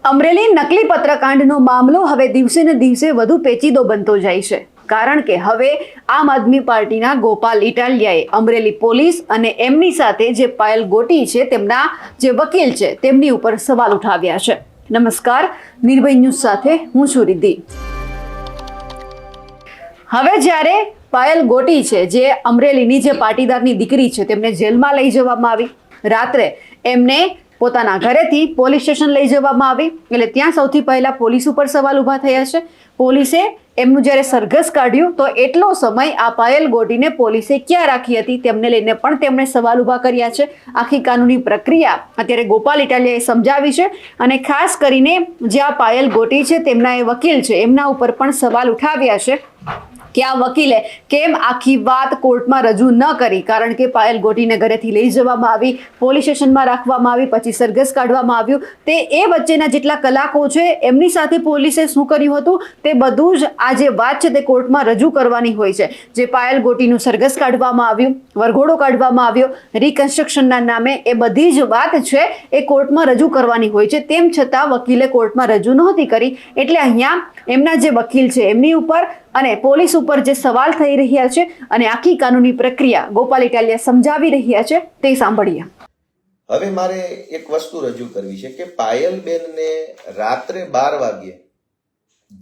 અમરેલી નકલી પત્રકાંડનો મામલો હવે દિવસે ને દિવસે વધુ પેચીદો બનતો જાય છે, કારણ કે હવે આમ આદમી પાર્ટીના ગોપાલ ઇટાલિયાએ અમરેલી પોલીસ અને એમની સાથે જે પાયલ ગોટી છે તેમના જે વકીલ છે તેમની ઉપર સવાલ ઉઠાવ્યા છે. નમસ્કાર, નિર્ભય ન્યૂઝ સાથે હું છું રિદ્ધિ. હવે જ્યારે પાયલ ગોટી છે જે અમરેલીની જે પાટીદારની દીકરી છે તેમને જેલમાં લઈ જવામાં આવી, રાત્રે એમને પોતાના ઘરેથી પોલીસ સ્ટેશન લઈ જવામાં આવી, એટલે ત્યાં સૌથી પહેલા પોલીસ ઉપર સવાલ ઊભા થયા છે. પોલીસે એમનું જ્યારે સરઘસ કાઢ્યું તો એટલો સમય આ પાયલ ગોટીને પોલીસે ક્યાં રાખી હતી તેમને લઈને પણ તેમણે સવાલ ઊભા કર્યા છે. આખી કાનૂની પ્રક્રિયા અત્યારે ગોપાલ ઇટાલિયાએ સમજાવી છે અને ખાસ કરીને જે આ પાયલ ગોટી છે તેમના એ વકીલ છે એમના ઉપર પણ સવાલ ઉઠાવ્યા છે કે આ વકીલે કેમ આખી વાત કોર્ટમાં રજૂ ન કરી, કારણ કે પાયલ ગોટીને ઘરેથી લઈ જવામાં આવી, પોલીસ સ્ટેશનમાં રાખવામાં આવી, પછી સરઘસ કાઢવામાં આવ્યું. તે એ વચ્ચેના જેટલા કલાકો છે એમની સાથે પોલીસે શું કર્યું હતું તે બધું જ આ જે વાત છે તે કોર્ટમાં રજૂ કરવાની હોય છે. જે પાયલ ગોટીનું સરઘસ કાઢવામાં આવ્યું, વરઘોડો કાઢવામાં આવ્યો રિકન્સ્ટ્રક્શનના નામે, એ બધી જ વાત છે એ કોર્ટમાં રજૂ કરવાની હોય છે. તેમ છતાં વકીલે કોર્ટમાં રજૂ નહોતી કરી, એટલે અહીંયા એમના જે વકીલ છે એમની ઉપર અને પોલીસ ઉપર જે સવાલ થઈ રહ્યા છે અને આખી કાનૂની પ્રક્રિયા ગોપાલ ઇટાલિયા સમજાવી રહ્યા છે તે સાંભળીએ. હવે મારે એક વસ્તુ રજૂ કરવી છે કે પાયલબેનને રાત્રે 12 વાગ્યે,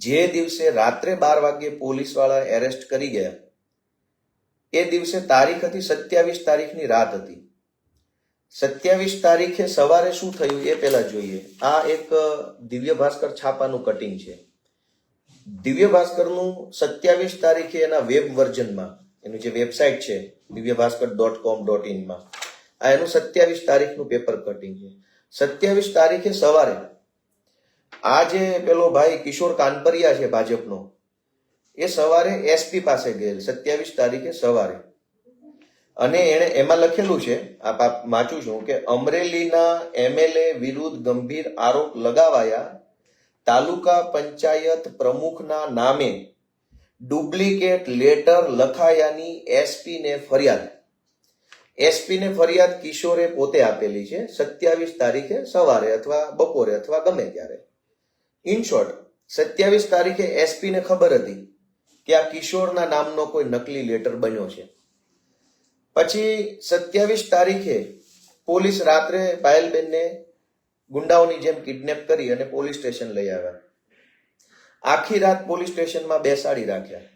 જે દિવસે રાત્રે 12 વાગ્યે પોલીસવાળા એરેસ્ટ કરી ગયા, એ દિવસે તારીખ હતી 27 તારીખની રાત હતી. 27 તારીખે સવારે શું થયું એ પહેલા જોઈએ. આ એક દિવ્ય ભાસ્કર છાપાનું કટિંગ છે. દિવ્ય ભાસ્કરનું 27 તારીખે એના વેબ વર્ઝનમાં, એનું જે વેબસાઇટ છે divyabhaskar.com.in માં, આ એનું 27 તારીખનું પેપર કટિંગ છે. 27 તારીખે સવારે આ જે પેલો ભાઈ કિશોર કાનપરિયા છે ભાજપનો, એ સવારે એસપી પાસે ગયેલ 27 તારીખે સવારે, અને એણે એમાં લખેલું છે, આ વાંચું છું કે અમરેલીના એમએલએ વિરુદ્ધ ગંભીર આરોપ લગાવાયા, તાલુકા પંચાયત પ્રમુખના નામે ડુપ્લિકેટ લેટર લખાયાની એસપીને ફરિયાદ. એસપીને ફરિયાદ કિશોરે પોતે આપેલી છે 27 તારીખે સવારે અથવા બપોરે અથવા ગમે ત્યારે. ઇન શોર્ટ, 27 તારીખે એસપીને ખબર હતી કે આ કિશોરના નામનો કોઈ નકલી લેટર બન્યો છે. પછી 27 તારીખે પોલીસ રાત્રે પાયલબેનને ગુંડાઓની જેમ કિડનેપ કરી અને પોલીસ સ્ટેશન લઈ આવ્યા. આખી રાત પોલીસ સ્ટેશનમાં બેસાડી રાખ્યા.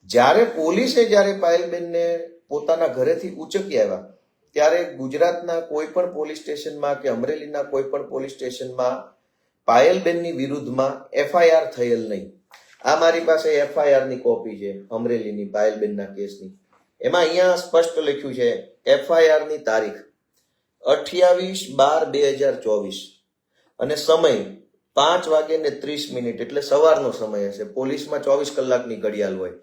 જ્યારે પાયલબેનને પોતાના ઘરેથી ઉચકી આવ્યા ત્યારે ગુજરાતના કોઈ પણ પોલીસ સ્ટેશનમાં કે અમરેલીના કોઈ પણ પોલીસ સ્ટેશનમાં પાયલબેનની વિરુદ્ધમાં એફઆઈઆર થયેલ નહીં. આ મારી પાસે એફઆઈઆર ની કોપી છે અમરેલીની પાયલબેનના કેસની. એમાં અહીંયા સ્પષ્ટ લખ્યું છે એફઆઈઆર ની તારીખ 28/12/2024 અને સમય 5:30 એટલે સવારનો સમય હશે. પોલીસમાં 24 કલાકની ઘડિયાળ હોય,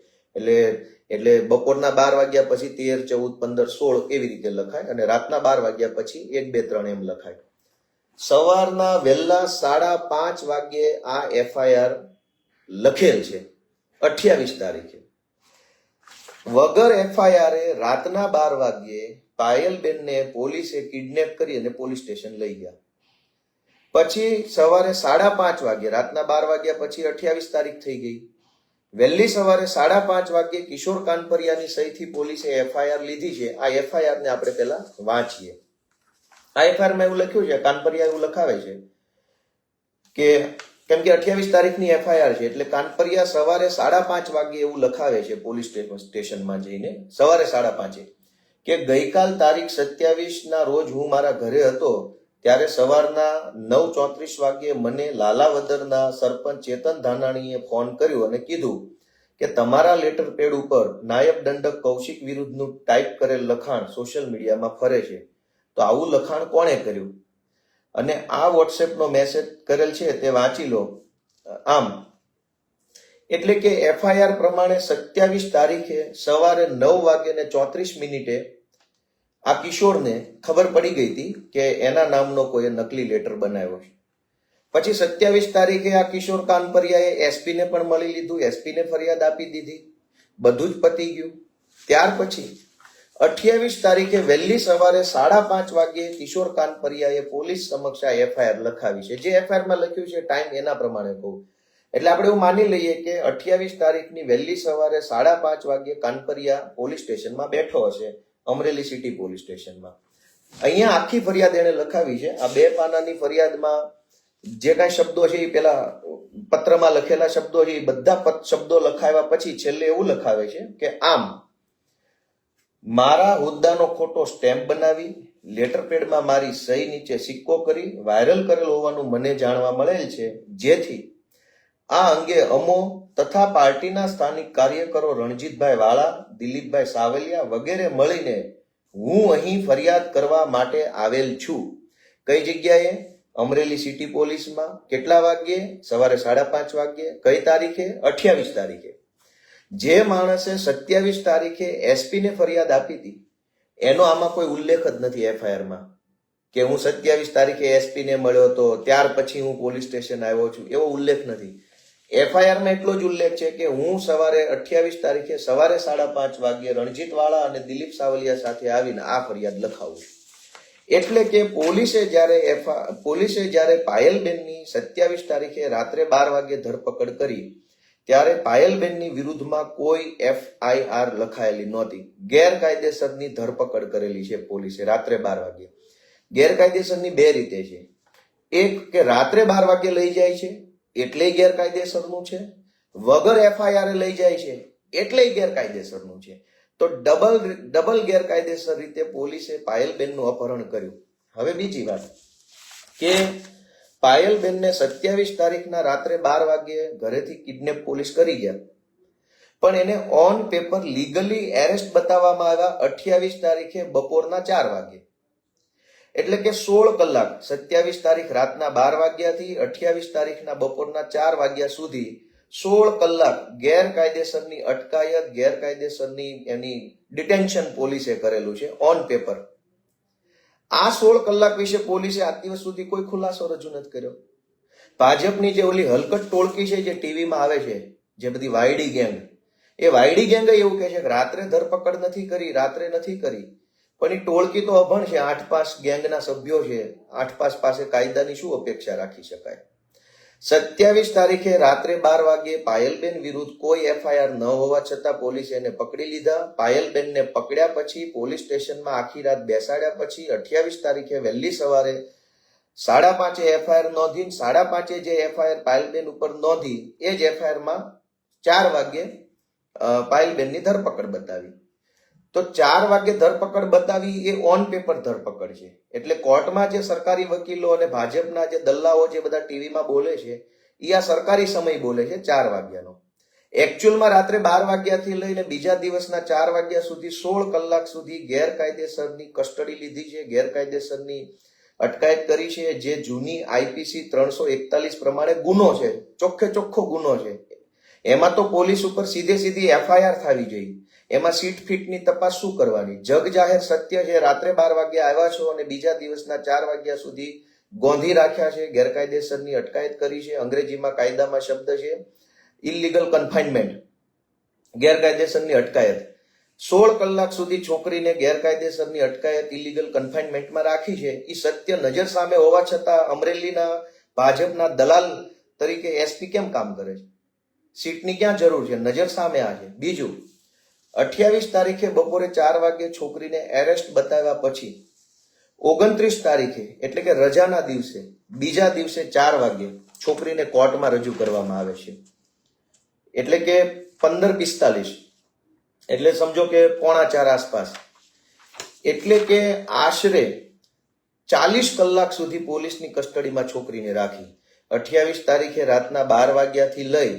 એટલે બપોરના 12 વાગ્યા પછી 13, 14, 15, 16 એવી રીતે લખાય, અને રાતના 12 વાગ્યા પછી 1, 2, 3 એમ લખાય. સવારના વહેલા 5:30 વાગ્યે આ એફઆઈઆર લખેલ છે 28 તારીખે. વગર એફઆઈઆર રાતના 12 વાગ્યે પાયલબેનને પોલીસે કિડનેપ કરી અને પોલીસ સ્ટેશન લઈ ગયા. પછી સવારે 5:30 વાગ્યે, રાતના 12 વાગ્યા પછી 28 તારીખ થઈ ગઈ. વહેલી સવારે 5:30 વાગ્યે કિશોર કાનપરિયાની સહીથી પોલીસે એફઆઈઆર લીધી છે. આ એફઆઈઆર ને આપણે પહેલા વાંચીએ. આ એફઆઈઆર માં એવું લખ્યું છે, કાનપરિયા એવું લખાવે છે કે કેમ કે 28 તારીખની એફઆઈઆર છે એટલે કાનપરિયા સવારે 5:30 વાગ્યે એવું લખાવે છે પોલીસ સ્ટેશનમાં જઈને, સવારે 5:30 કે ગઈકાલ તારીખ 27 ના રોજ હું મારા ઘરે હતો ત્યારે સવારના 9:34 વાગ્યે મને લાલાવદરના સરપંચ ચેતન ધાનાણીએ ફોન કર્યો અને કીધું કે તમારા લેટર પેડ ઉપર નાયબ દંડક કૌશિક વિરુદ્ધનું ટાઈપ કરેલ લખાણ સોશિયલ મીડિયામાં ફરે છે, તો આવું લખાણ કોણે કર્યું? અને આ વોટ્સએપનો મેસેજ કરેલ છે તે વાંચી લો. આમ એટલે કે એફઆઈઆર પ્રમાણે 27 તારીખે સવારે 9:34 આ કિશોરને ખબર પડી ગઈ હતી કે એના નામનો કોઈ નકલી લેટર બનાવ્યો છે. પછી 27 તારીખે આ કિશોર કાનપરિયાએ એસપીને પણ મળી લીધું, એસપીને ફરિયાદ આપી દીધી, બધું જ પતી ગયું. ત્યાર પછી 28 તારીખે વહેલી સવારે 5:30 વાગ્યે કિશોર કાનપરિયાએ પોલીસ સમક્ષ આ એફઆઈઆર લખાવી છે. જે એફઆઈઆર માં લખ્યું છે ટાઈમ એના પ્રમાણે કહું એટલે આપણે એવું માની લઈએ કે 28 તારીખની વહેલી સવારે 5:30 વાગ્યે કાનપરિયા પોલીસ સ્ટેશનમાં બેઠો હશે, અમરેલી સિટી પોલીસ સ્ટેશનમાં. અહીંયા આખી ફરિયાદ એને લખાવી છે. આ 2 પાનાની ફરિયાદમાં જે કાંઈ શબ્દો છે એ પેલા પત્રમાં લખેલા શબ્દો છે એ બધા શબ્દો લખાવ્યા પછી છેલ્લે એવું લખાવે છે કે આમ મારા હોદ્દાનો ખોટો સ્ટેમ્પ બનાવી લેટર પેડમાં મારી સહી નીચે સિક્કો કરી વાયરલ કરેલ હોવાનું મને જાણવા મળેલ છે, જેથી આ અંગે અમો તથા પાર્ટીના સ્થાનિક કાર્યકરો રણજીતભાઈ વાળા, દિલીપભાઈ સાવલિયા વગેરે મળીને હું અહીં ફરિયાદ કરવા માટે આવેલ છું. કઈ જગ્યાએ? અમરેલી સિટી પોલીસમાં. કેટલા વાગ્યે? સવારે 5:30 વાગ્યે. કઈ તારીખે? 28 તારીખે. જે માણસે 27 તારીખે એસપી ને ફરિયાદ આપી હતી એનો આમાં કોઈ ઉલ્લેખ જ નથી એફઆઈઆરમાં કે હું 27 તારીખે એસપી ને મળ્યો હતો, ત્યાર પછી હું પોલીસ સ્ટેશન આવ્યો છું, એવો ઉલ્લેખ નથી. એફઆઈઆરમાં એટલો જ ઉલ્લેખ છે કે હું સવારે 28 તારીખે સવારે 5:30 વાગ્યે રણજીતવાળા અને દિલીપ સાવલિયા સાથે આવીને આ ફરિયાદ લખાવું. એટલે કે પોલીસે જ્યારે પાયલબેનની 27 તારીખે રાત્રે 12 વાગ્યે ધરપકડ કરી ત્યારે પાયલબેનની વિરુદ્ધમાં કોઈ એફઆઈઆર લખાયેલી નહોતી. ગેરકાયદેસરની ધરપકડ કરેલી છે પોલીસે રાત્રે 12 વાગ્યે. ગેરકાયદેસરની 2 રીતે છે. એક કે રાત્રે 12 વાગ્યે લઈ જાય છે એટલે ગેરકાયદેસરનું છે, વગર એફઆઈઆર લઈ જાય છે એટલે ગેરકાયદેસરનું છે. તો ડબલ ગેરકાયદેસર રીતે પોલીસે પાયલબેનનું અપહરણ કર્યું. હવે બીજી વાત કે પાયલબેનને 27 તારીખના રાત્રે 12 વાગ્યે ઘરેથી કિડનેપ પોલીસ કરી ગયા, પણ એને ઓન પેપર લીગલી એરેસ્ટ બતાવવામાં આવ્યા 28 તારીખે બપોરના 4 વાગ્યે. એટલે કે 16 કલાક 27 તારીખ રાતના 12 વાગ્યાથી 28 તારીખના બપોરના 4 વાગ્યા સુધી 16 કલાક ગેરકાયદેસરની અટકાયત, ગેરકાયદેસરની એની ડિટેન્શન પોલીસે કરેલું છે ઓન પેપર. આ 16 કલાક વિશે પોલીસે આજ દિવસ સુધી કોઈ ખુલાસો રજૂ નથી કર્યો. ભાજપની જે ઓલી હલકટ ટોળકી છે જે ટીવીમાં આવે છે, જે બધી વાયડી ગેંગ, એ વાયડી ગેંગ એવું કહે છે કે રાત્રે ધરપકડ નથી કરી, રાત્રે નથી કરી. પણ એ ટોળકી તો અભણ છે. 8-5 ગેંગના સભ્યો છે. 8-5 પાસે કાયદાની શું અપેક્ષા રાખી શકાય? 27 તારીખે રાત્રે 12 વાગ્યે પાયલબેન વિરુદ્ધ કોઈ એફઆઈઆર ન હોવા છતાં પોલીસે એને પકડી લીધા. પાયલબેનને પકડ્યા પછી પોલીસ સ્ટેશનમાં આખી રાત બેસાડ્યા પછી 28 તારીખે વહેલી સવારે 5:30 એફઆઈઆર નોંધી. 5:30 જે એફઆઈઆર પાયલબેન ઉપર નોંધી એ જ એફઆઈઆરમાં 4 વાગ્યે પાયલબેનની ધરપકડ બતાવી. તો 4 વાગ્યે ધરપકડ બતાવી એ ઓન પેપર ધરપકડ છે. એટલે કોર્ટમાં જે સરકારી વકીલો અને ભાજપના જે દલ્લાઓ જે બધા ટીવીમાં બોલે છે એ આ સરકારી સમય બોલે છે 4 વાગ્યાનો. એકચ્યુઅલમાં રાત્રે 12 વાગ્યાથી લઈને બીજા દિવસના 4 વાગ્યા સુધી 16 કલાક સુધી ગેરકાયદેસરની કસ્ટડી લીધી છે, ગેરકાયદેસરની અટકાયત કરી છે. જે જૂની આઈપીસી 341 પ્રમાણે ગુનો છે, ચોખ્ખો ગુનો છે. એમાં તો પોલીસ ઉપર સીધી એફઆઈઆર થવી જોઈએ. એમાં સીટ ફીટની તપાસ શું કરવાની? જગ જાહેર સત્ય છે. રાત્રે 12 વાગ્યે આવ્યા છો અને બીજા દિવસના 4 વાગ્યા સુધી ગોંધી રાખ્યા છે, ગેરકાયદેસરની અટકાયત કરી છે. અંગ્રેજીમાં કાયદામાં શબ્દ છે ઇલીગલ કન્ફાઇનમેન્ટ, ગેરકાયદેસરની અટકાયત. 16 કલાક સુધી છોકરીને ગેરકાયદેસરની અટકાયત ઇલીગલ કન્ફાઇનમેન્ટમાં રાખી છે. એ સત્ય નજર સામે હોવા છતાં અમરેલીના ભાજપના દલાલ તરીકે એસપી કેમ કામ કરે છે? સીટની ક્યાં જરૂર છે? નજર સામે આ છે. બીજું, 28 તારીખે બપોરે 4 વાગ્યે છોકરીને એરેસ્ટ બતાવ્યા પછી 29 તારીખે એટલે કે રજાના દિવસે બીજા દિવસે 4 વાગ્યે છોકરીને કોર્ટમાં રજૂ કરવામાં આવે છે. એટલે કે 15:45 એટલે સમજો કે 3:45 આસપાસ. એટલે કે આશરે 40 કલાક સુધી પોલીસની કસ્ટડીમાં છોકરીને રાખી. 28 તારીખે રાતના 12 વાગ્યાથી લઈ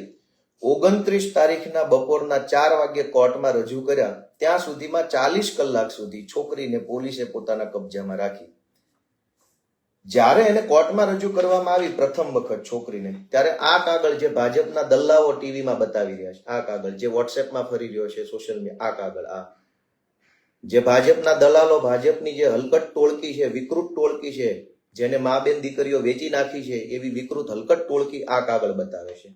29 તારીખના બપોરના 4 વાગ્યે કોર્ટમાં રજૂ કર્યા, ત્યાં સુધીમાં 40 કલાક સુધી છોકરીને પોલીસે પોતાના કબજામાં રાખી. જ્યારે એને કોર્ટમાં રજૂ કરવામાં આવી પ્રથમ વખત છોકરીને, ત્યારે આ કાગળ જે ભાજપના દલ્લાઓ ટીવીમાં બતાવી રહ્યા છે, આ કાગળ જે વોટ્સએપમાં ફરી રહ્યો છે સોશિયલ મીડિયા, આ કાગળ, આ જે ભાજપના દલાલો, ભાજપની જે હલકટ ટોળકી છે, વિકૃત ટોળકી છે, જેને મા બેન દીકરીઓ વેચી નાખી છે, એવી વિકૃત હલકટ ટોળકી આ કાગળ બતાવે છે.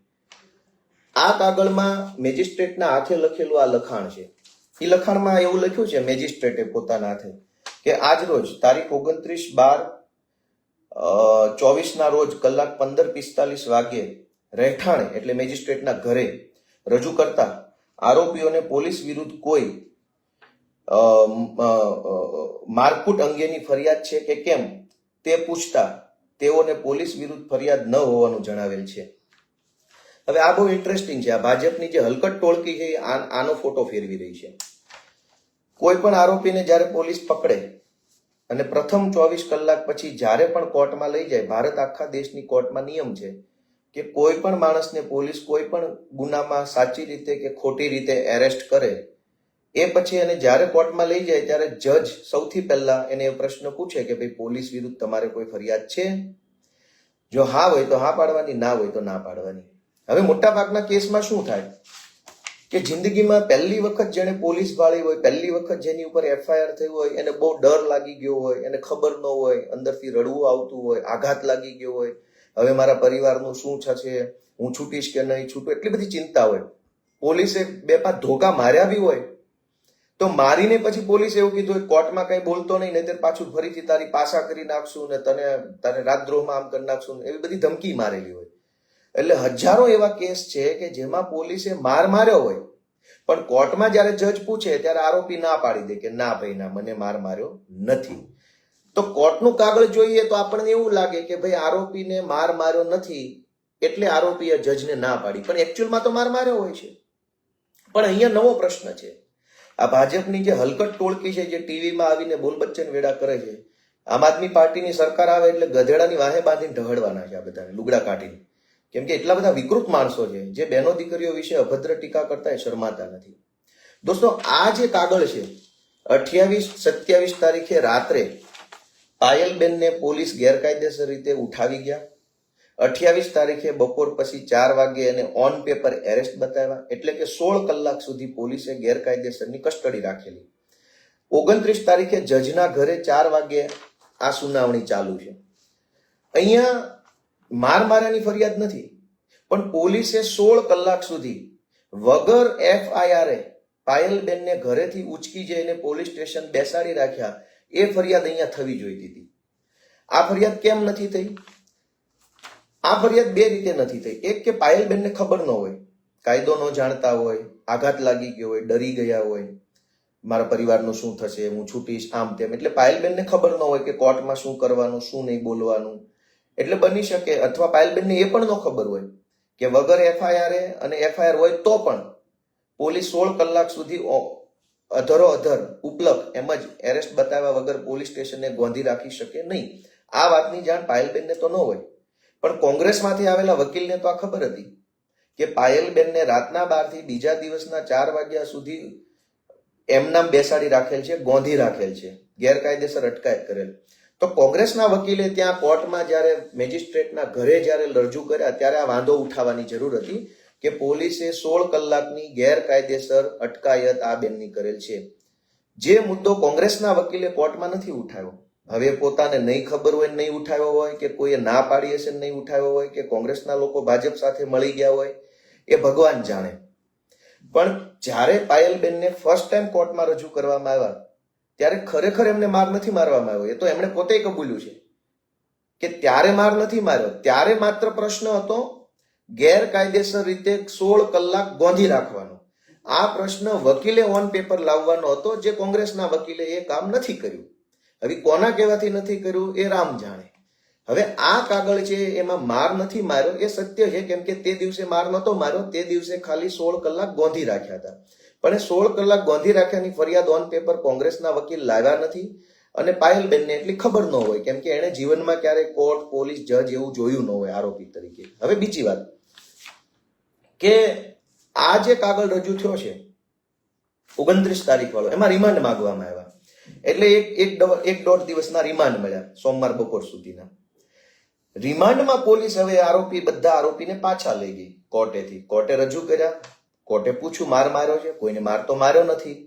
આ કાગળમાં મેજિસ્ટ્રેટના હાથે લખેલું આ લખાણ છે. એ લખાણમાં એવું લખ્યું છે મેજિસ્ટ્રેટે પોતાના હાથે કે આજ રોજ તારીખ 29/12/24 ના રોજ કલાક 15:45 વાગ્યે રહેઠાણે એટલે મેજિસ્ટ્રેટના ઘરે રજૂ કરતા આરોપીઓને પોલીસ વિરુદ્ધ કોઈ મારકૂટ અંગેની ફરિયાદ છે કે કેમ તે પૂછતા તેઓને પોલીસ વિરુદ્ધ ફરિયાદ ન હોવાનું જણાવેલ છે. હવે આ બહુ ઇન્ટરેસ્ટિંગ છે. આ ભાજપની જે હલકટ ટોળકી છે આનો ફોટો ફેરવી રહી છે. કોઈ પણ આરોપીને જ્યારે પોલીસ પકડે અને પ્રથમ 24 કલાક પછી જ્યારે પણ કોર્ટમાં લઈ જાય, ભારત આખા દેશની કોર્ટમાં નિયમ છે કે કોઈ પણ માણસને પોલીસ કોઈ પણ ગુનામાં સાચી રીતે કે ખોટી રીતે એરેસ્ટ કરે એ પછી એને જ્યારે કોર્ટમાં લઈ જાય ત્યારે જજ સૌથી પહેલા એને એ પ્રશ્ન પૂછે કે ભાઈ પોલીસ વિરુદ્ધ તમારે કોઈ ફરિયાદ છે? જો હા હોય તો હા પાડવાની, ના હોય તો ના પાડવાની. હવે મોટાભાગના કેસમાં શું થાય કે જિંદગીમાં પહેલી વખત જેને પોલીસ ભાળી હોય, પહેલી વખત જેની ઉપર એફઆઈઆર થઈ હોય, એને બહુ ડર લાગી ગયો હોય, એને ખબર ન હોય, અંદરથી રડવું આવતું હોય, આઘાત લાગી ગયો હોય, હવે મારા પરિવારનું શું થશે, હું છૂટીશ કે નહીં છૂટું, એટલી બધી ચિંતા હોય. પોલીસે 2-5 ધોકા માર્યા બી હોય તો મારીને પછી પોલીસે એવું કીધું હોય કોર્ટમાં કઈ બોલતો નહીં, નહીતર પાછું ફરીથી તારી પાસા કરી નાખશું ને તને રાજદ્રોહમાં આમ કરી નાખશું, એવી બધી ધમકી મારેલી હોય. એટલે હજારો એવા કેસ છે કે જેમાં પોલીસે માર માર્યો હોય પણ કોર્ટમાં જ્યારે જજ પૂછે ત્યારે આરોપી ના પાડી દે કે ના ભાઈ ના, મને માર માર્યો નથી. તો કોર્ટનું કાગળ જોઈએ તો આપણને એવું લાગે કે ભાઈ આરોપીને માર માર્યો નથી એટલે આરોપીએ જજને ના પાડી, પણ એકચ્યુઅલમાં તો માર માર્યો હોય છે. પણ અહીંયા નવો પ્રશ્ન છે. આ ભાજપની જે હલકટ ટોળકી છે જે ટીવીમાં આવીને બોલબચ્ચન વેડા કરે છે, આમ આદમી પાર્ટીની સરકાર આવે એટલે ગધેડાની વાહે બાંધીને ઢહડવાના છે આ બધાને, લુગડા કાઢીને. કેમ કે એટલા બધા વિકૃત માણસો છે જે બહેનો દીકરીઓ વિશે અભદ્ર ટીકા કરતા શરમાતા નથી. દોસ્તો, આ જે કાગળ છે 28-27 તારીખે રાત્રે પાયલબેનને પોલીસ ગેરકાયદેસર રીતે ઉઠાવી ગયા. 28 તારીખે બપોર પછી 4 વાગે એને ઓન પેપર એરેસ્ટ બતાવ્યા, એટલે કે 16 કલાક સુધી પોલીસે ગેરકાયદેસરની કસ્ટડી રાખેલી. 29 તારીખે જજના ઘરે 4 વાગે આ સુનાવણી ચાલુ છે. અહીંયા માર માર્યાની ફરિયાદ નથી, પણ પોલીસે 16 કલાક સુધી વગર FIR પાયલબેનને ઘરેથી ઉચકી જઈને પોલીસ સ્ટેશન બેસાડી રાખ્યા. એ ફરિયાદ અહીંયા થવી જોઈતી હતી. આ ફરિયાદ કેમ નથી થઈ? આ ફરિયાદ 2 રીતે નથી થઈ. એક કે પાયલબેનને ખબર ન હોય, કાયદો ન જાણતા હોય, આઘાત લાગી ગયો હોય, ડરી ગયા હોય, મારા પરિવારનું શું થશે, હું છૂટીશ, આમ તેમ. એટલે પાયલબેનને ખબર ન હોય કે કોર્ટમાં શું કરવાનું, શું નહીં બોલવાનું. એટલે બની શકે, અથવા પાયલબેનને એ પણ ન ખબર હોય કે વગર FIR અને FIR હોય તો પણ પોલીસ 16 કલાક સુધી અધરો અધર ઉપલક એમ જ એરેસ્ટ બતાવ્યા વગર પોલીસ સ્ટેશનને ગોંધી રાખી શકે નહીં. આ વાતની જાણ પાયલબેનને તો ન હોય, પણ કોંગ્રેસમાંથી આવેલા વકીલને તો આ ખબર હતી કે પાયલબેનને રાતના 12 થી બીજા દિવસના 4 વાગ્યા સુધી એમનામ બેસાડી રાખેલ છે, ગોંધી રાખેલ છે, ગેરકાયદેસર અટકાયત કરેલ. તો કોંગ્રેસના વકીલે ત્યાં કોર્ટમાં જ્યારે મેજિસ્ટ્રેટના ઘરે જ્યારે રજૂ કર્યા ત્યારે આ વાંધો ઉઠાવવાની જરૂર હતી કે પોલીસે 16 કલાકની ગેરકાયદેસર અટકાયત આ બેનની કરેલ છે. જે મુદ્દો કોંગ્રેસના વકીલે કોર્ટમાં નથી ઉઠાવ્યો, હવે પોતાને નહીં ખબર હોય નહીં ઉઠાવ્યો હોય, કે કોઈએ ના પાડી હશે નહીં ઉઠાવ્યો હોય, કે કોંગ્રેસના લોકો ભાજપ સાથે મળી ગયા હોય, એ ભગવાન જાણે. પણ જ્યારે પાયલબેનને ફર્સ્ટ ટાઈમ કોર્ટમાં રજૂ કરવામાં આવ્યા ત્યારે ખરેખર એમને માર નથી મારવામાં આવ્યો. એ તો એમણે પોતે કબૂલ્યું છે કે ત્યારે માર નથી માર્યો. ત્યારે માત્ર પ્રશ્ન હતો ગેરકાયદેસર રીતે 16 કલાક ગોંધી રાખવાનો. આ પ્રશ્ન વકીલે ઓન પેપર લાવવાનો હતો, જે કોંગ્રેસના વકીલે એ કામ નથી કર્યું. હવે કોના કહેવાથી નથી કર્યું એ રામ જાણે. હવે આ કાગળ છે એમાં માર નથી માર્યો એ સત્ય છે, કેમ કે તે દિવસે માર નતો માર્યો, તે દિવસે ખાલી 16 કલાક ગોંધી રાખ્યા હતા. પણ એ 16 કલાક ગોંધી રાખ્યાની ફરિયાદ ઓન પેપર કોંગ્રેસના વકીલ લાવ્યા નથી, અને પાયલબેનને એટલી ખબર ન હોય, કેમ કે એણે જીવનમાં ક્યારેય કોર્ટ, પોલીસ, જજ એવું જોયું ન હોય આરોપી તરીકે. હવે બીજી વાત કે આ જે કાગળ રજૂ થયો છે 29 તારીખ વાળો, એમાં રિમાન્ડ માંગવામાં આવ્યા. એટલે એક દોઢ દિવસના રિમાન્ડ મળ્યા, સોમવાર બપોર સુધીના. રિમાન્ડમાં પોલીસ હવે બધા આરોપીને પાછા લઈ ગઈ કોર્ટેથી. કોર્ટે રજૂ કર્યા, કોર્ટે પૂછ્યું માર માર્યો છે, કોઈને માર તો માર્યો નથી,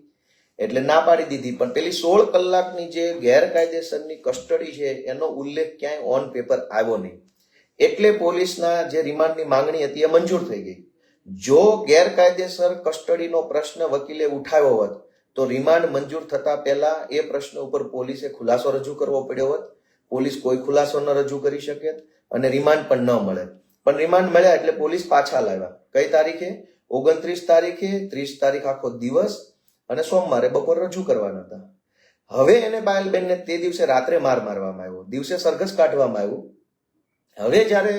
એટલે ના પાડી દીધી. પણ પેલી 16 કલાકની જે ગેરકાયદેસરની કસ્ટડી છે એનો ઉલ્લેખ ક્યાંય ઓન પેપર આવ્યો નહીં, એટલે પોલીસના જે રિમાન્ડની માંગણી હતી એ મંજૂર થઈ ગઈ. જો ગેરકાયદેસર કસ્ટડીનો પ્રશ્ન વકીલે ઉઠાવ્યો હોત તો રિમાન્ડ મંજૂર થતા પહેલા એ પ્રશ્ન ઉપર પોલીસે ખુલાસો રજૂ કરવો પડ્યો હોત. પોલીસ કોઈ ખુલાસો ન રજૂ કરી શકે અને રિમાન્ડ પણ ન મળે. પણ રિમાન્ડ મળ્યા એટલે પોલીસ પાછા લાવ્યા. કઈ તારીખે? 29 તારીખે, 30 તારીખ આખો દિવસ અને સોમવારે બપોર રજૂ કરવાના હતા. હવે એને પાયલબેનને તે દિવસે રાત્રે મારવામાં આવ્યો, દિવસે સરઘસ કાઢવામાં આવ્યું. હવે જ્યારે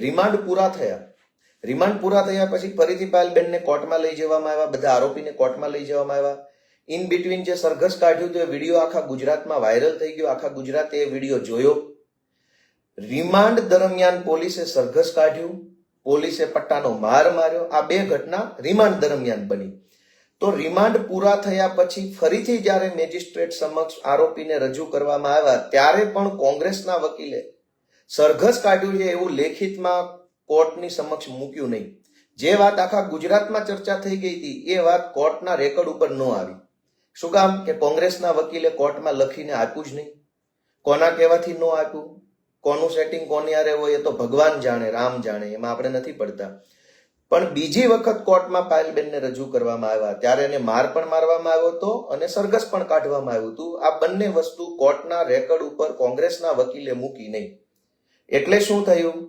રિમાન્ડ પૂરા થયા પછી ફરીથી પાયલબેનને કોર્ટમાં લઈ જવામાં આવ્યા, બધા આરોપીને કોર્ટમાં લઈ જવામાં આવ્યા. ઇન બિટવીન જે સરઘસ કાઢ્યું તો એ વિડીયો આખા ગુજરાતમાં વાયરલ થઈ ગયો. આખા ગુજરાતે એ વિડીયો જોયો. રિમાન્ડ દરમિયાન પોલીસે સરઘસ કાઢ્યું, પોલીસે પટ્ટાનો માર માર્યો. આ બે ઘટના રિમાન્ડ દરમિયાન બની. તો રિમાન્ડ પૂરા થયા પછી ફરીથી જ્યારે મેજિસ્ટ્રેટ સમક્ષ આરોપીને રજૂ કરવામાં આવ્યા ત્યારે પણ કોંગ્રેસના વકીલે સરઘસ કાઢ્યું છે એવું લેખિતમાં કોર્ટની સમક્ષ મૂક્યું નહીં. જે વાત આખા ગુજરાતમાં ચર્ચા થઈ ગઈ હતી એ વાત કોર્ટના રેકોર્ડ ઉપર ન આવી. શું કામ? કે કોંગ્રેસના વકીલે કોર્ટમાં લખીને આપ્યું જ નહીં. કોના કહેવાથી ન આપ્યું, કોનું સેટિંગ કોની હારે હોય એ તો ભગવાન જાણે, રામ જાણે, એમાં આપણે નથી પડતા. પણ બીજી વખત કોર્ટમાં પાયલબેનને રજૂ કરવામાં આવ્યા ત્યારે એને માર પણ મારવામાં આવ્યો હતો અને સરઘસ પણ કાઢવામાં આવ્યું હતું. આ બંને વસ્તુ કોર્ટના રેકોર્ડ ઉપર કોંગ્રેસના વકીલે મૂકી નહીં. એટલે શું થયું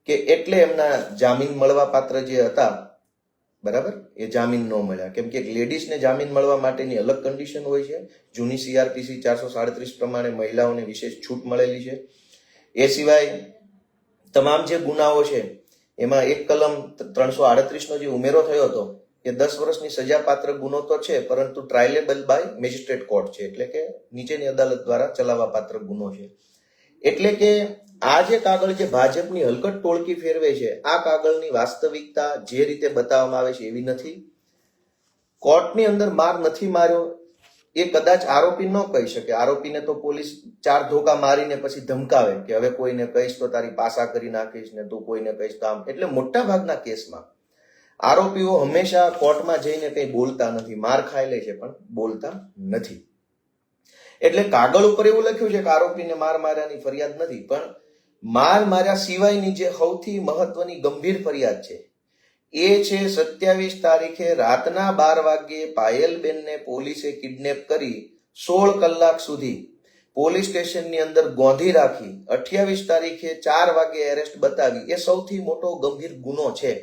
કે એટલે એમના જામીન મળવા પાત્ર જે હતા, બરાબર, એ જામીન ન મળ્યા. કેમ કે લેડીઝને જામીન મળવા માટેની અલગ કન્ડિશન હોય છે. જૂની CRPC 437 પ્રમાણે મહિલાઓને વિશેષ છૂટ મળેલી છે. એ સિવાય તમામ જે ગુનાઓ છે એમાં એક કલમ 338 નો જે ઉમેરો થયો હતો કે 10 વર્ષની સજાપાત્ર ગુનો તો છે પરંતુ ટ્રાયલેબલ બાય મેજિસ્ટ્રેટ કોર્ટ છે, એટલે કે નીચેની અદાલત દ્વારા ચલાવવા પાત્ર ગુનો છે. એટલે કે આ જે કાગળ જે ભાજપની હલકટ ટોળકી ફેરવે છે, આ કાગળની વાસ્તવિકતા જે રીતે બતાવવામાં આવે છે એવી નથી. કોર્ટની અંદર માર નથી માર્યો એ કદાચ આરોપી ન કહી શકે. આરોપીને તો પોલીસ 4 ધોકા મારીને પછી ધમકાવે કે હવે કોઈને કહીશ તો તારી પાસા કરી નાખીશ ને તું કોઈને કહીશ તો આમ. એટલે મોટા ભાગના કેસમાં આરોપીઓ હંમેશા કોર્ટમાં જઈને કઈ બોલતા નથી, માર ખાઈ લે છે પણ બોલતા નથી. એટલે કાગળ ઉપર એવું લખ્યું છે કે આરોપીને માર માર્યાની ફરિયાદ નથી, પણ માર માર્યા સિવાયની જે સૌથી મહત્વની ગંભીર ફરિયાદ છે એ છે 27 તારીખે રાતના 12 વાગ્યે પાયલબેનને પોલીસે કિડનેપ કરી 16 કલાક સુધી પોલીસ સ્ટેશનની અંદર ગોંધી રાખી 28 તારીખે 4 વાગે એરેસ્ટ બતાવી. એ સૌથી મોટો ગંભીર ગુનો છે.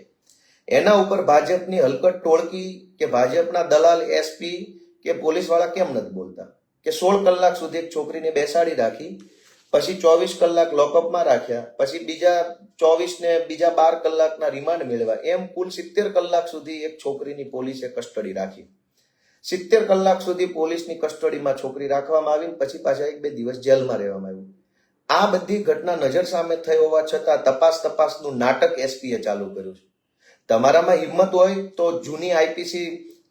એના ઉપર ભાજપની હલકટ ટોળકી કે ભાજપના દલાલ SP કે પોલીસ વાળા કેમ નથી બોલતા કે 16 કલાક સુધી એક છોકરીને બેસાડી રાખી, પછી 24 કલાક લોકઅપમાં રાખ્યા, પછી બીજા 24 ને બીજા 12 કલાકના રિમાન્ડ મેળવ્યા. એમ કુલ 70 કલાક સુધી એક છોકરીની પોલીસે કસ્ટડી રાખી. 70 કલાક સુધી પોલીસની કસ્ટડીમાં છોકરી રાખવામાં આવી, પછી પાછા 1-2 દિવસ જેલમાં રહેવામાં આવ્યું. આ બધી ઘટના નજર સામે થઈ હોવા છતાં તપાસનું નાટક SPએ ચાલુ કર્યું છે. તમારામાં હિંમત હોય તો જૂની IPC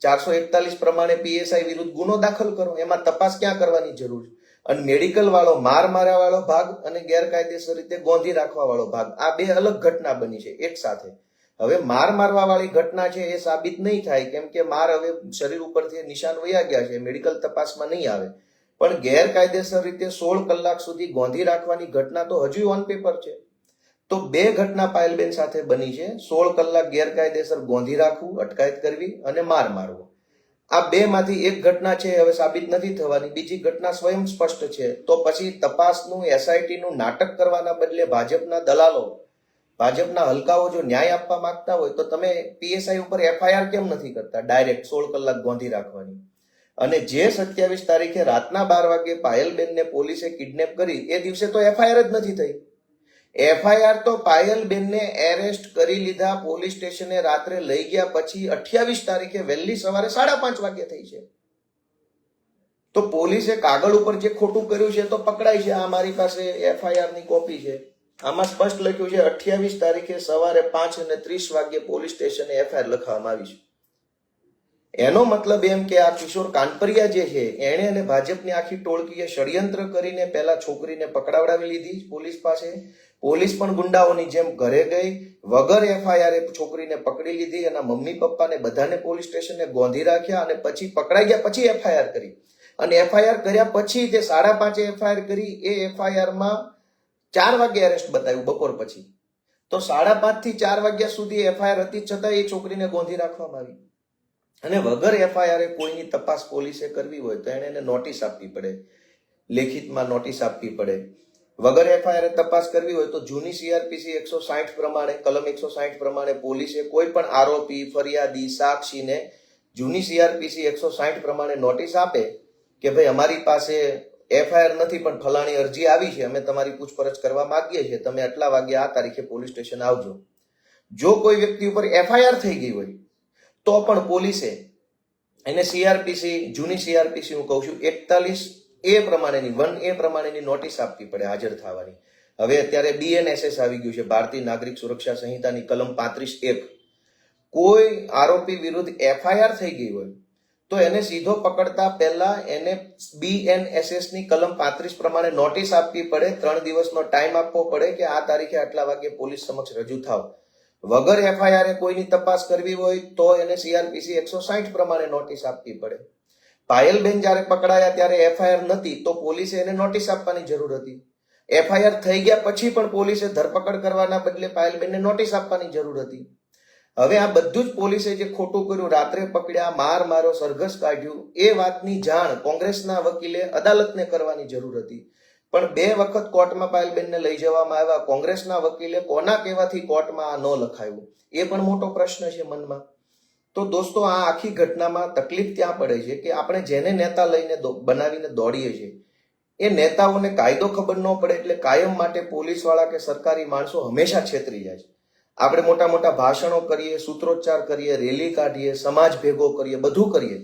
441 પ્રમાણે PSI વિરુદ્ધ ગુનો દાખલ કરો. એમાં તપાસ ક્યાં કરવાની જરૂર છે? અને મેડિકલ વાળો, માર માર્યા વાળો ભાગ અને ગેરકાયદેસર રીતે ગોંધી રાખવા વાળો ભાગ, આ બે અલગ ઘટના બની છે એક સાથે. હવે માર મારવા વાળી ઘટના છે એ સાબિત નહીં થાય, કેમ કે માર હવે શરીર ઉપરથી નિશાન વયા ગયા છે, મેડિકલ તપાસમાં નહીં આવે. પણ ગેરકાયદેસર રીતે 16 કલાક સુધી ગોંધી રાખવાની ઘટના તો હજુ ઓન પેપર છે. તો બે ઘટના પાયલબેન સાથે બની છે. 16 કલાક ગેરકાયદેસર ગોંધી રાખવું, અટકાયત કરવી અને માર મારવો. આ બે માંથી એક ઘટના છે હવે સાબિત નથી થવાની, બીજી ઘટના સ્વયં સ્પષ્ટ છે. તો પછી તપાસનું SIT નું નાટક કરવાના બદલે ભાજપના દલાલો, ભાજપના હલકાઓ જો ન્યાય આપવા માંગતા હોય તો તમે PSI ઉપર FIR કેમ નથી કરતા ડાયરેક્ટ 16 કલાક ગોંધી રાખવાની? અને જે 27 તારીખે રાતના 12 વાગે પાયલબેનને પોલીસે કિડનેપ કરી એ દિવસે તો FIR જ નથી થઈ. FIR તો પાયલબેનને એરેસ્ટ કરી લીધા, પોલીસ સ્ટેશને રાત્રે લઈ ગયા પછી 28 તારીખે વહેલી સવારે 5:30 વાગે થઈ છે. તો પોલીસે કાગળ ઉપર જે ખોટું કર્યું છે તો પકડાય છે. આ મારી પાસે FIR ની કોપી છે. આમાં સ્પષ્ટ લખ્યું છે 28 તારીખે સવારે 5:30 વાગે પોલીસ સ્ટેશને FIR લખવામાં આવી છે. એનો મતલબ એમ કે આ કિશોર કાનપરિયા જે છે એણે અને ભાજપની આખી ટોળકીએ ષડયંત્ર કરીને પહેલા છોકરીને પકડાવડાવી લીધી પોલીસ પાસે. પોલીસ પણ ગુંડાઓની જેમ ઘરે ગઈ, વગર FIR છોકરીને પકડી લીધી, એના મમ્મી પપ્પાને બધાને પોલીસ સ્ટેશને ગોંધી રાખ્યા અને પછી પકડાઈ ગયા પછી FIR કરી. અને FIR કર્યા પછી તે 5:30 FIR કરી. એ FIR માં 4 વાગે એરેસ્ટ બતાવ્યું બપોર પછી. તો 5:30 થી 4 વાગ્યા સુધી FIR હતી છતાં એ છોકરીને ગોંધી રાખવામાં આવી. અને વગર એફઆઈઆર કોઈની તપાસ પોલીસે કરવી હોય તો એને નોટિસ આપવી પડે, લેખિતમાં નોટિસ આપવી પડે. વગર એફઆઈઆર તપાસ કરવી હોય તો જૂની સીઆરપીસી 160 પ્રમાણે, કલમ 160 પ્રમાણે પોલીસે કોઈ પણ આરોપી, ફરિયાદી, સાક્ષીને જૂની સીઆરપીસી 160 પ્રમાણે નોટિસ આપે કે ભાઈ અમારી પાસે એફઆઈઆર નથી પણ ફલાણી અરજી આવી છે, અમે તમારી પૂછપરછ કરવા માંગીએ છીએ, તમે આટલા વાગે આ તારીખે પોલીસ સ્ટેશન આવજો. જો કોઈ વ્યક્તિ ઉપર એફઆઈઆર થઈ ગઈ હોય તો પણ પોલીસે એને સીઆરપીસી, જૂની સીઆરપીસી હું કહું છું 41A પ્રમાણેની, 1A પ્રમાણેની નોટિસ આપવી પડે હાજર થવાની. હવે અત્યારે BNSS આવી ગયું છે, ભારતીય નાગરિક સુરક્ષા સંહિતાની કલમ 35F. કોઈ આરોપી વિરુદ્ધ એફઆઈઆર થઈ ગઈ હોય તો એને સીધો પકડતા પહેલા એને BNSS ની કલમ 35 પ્રમાણે નોટિસ આપવી પડે, 3 દિવસનો ટાઈમ આપવો પડે કે આ તારીખે આટલા વાગે પોલીસ સમક્ષ રજૂ થાવ. વગર એફઆઈઆર કોઈની તપાસ કરવી હોય તો એને સીઆરપીસી 160 પ્રમાણે નોટિસ આપવી પડે. પાયલબેન જ્યારે પકડાયા ત્યારે એફઆઈઆર નથી તો પોલીસે એને નોટિસ આપવાની જરૂર હતી. એફઆઈઆર થઈ ગયા પછી પણ પોલીસે ધરપકડ કરવાના બદલે પાયલબેનને નોટિસ આપવાની જરૂર હતી. હવે આ બધું જ પોલીસે જે ખોટું કર્યું, રાત્રે પકડ્યા, માર માર્યો, સરઘસ કાઢ્યું, એ વાતની જાણ કોંગ્રેસના વકીલે અદાલતને કરવાની જરૂર હતી. પણ 2 વખત કોર્ટમાં પાયલબેનને લઈ જવામાં આવ્યા. કોંગ્રેસના વકીલે કોના કહેવાથી કોર્ટમાં આ ન લખાયું, એ પણ મોટો પ્રશ્ન છે મનમાં. તો દોસ્તો, આ આખી ઘટનામાં તકલીફ ત્યાં પડે છે કે આપણે જેને નેતા લઈને બનાવીને દોડીએ છીએ એ નેતાઓને કાયદો ખબર ન પડે એટલે કાયમ માટે પોલીસવાળા કે સરકારી માણસો હંમેશા છેતરી જાય છે. આપણે મોટા મોટા ભાષણો કરીએ, સૂત્રોચ્ચાર કરીએ, રેલી કાઢીએ, સમાજ ભેગો કરીએ, બધું કરીએ,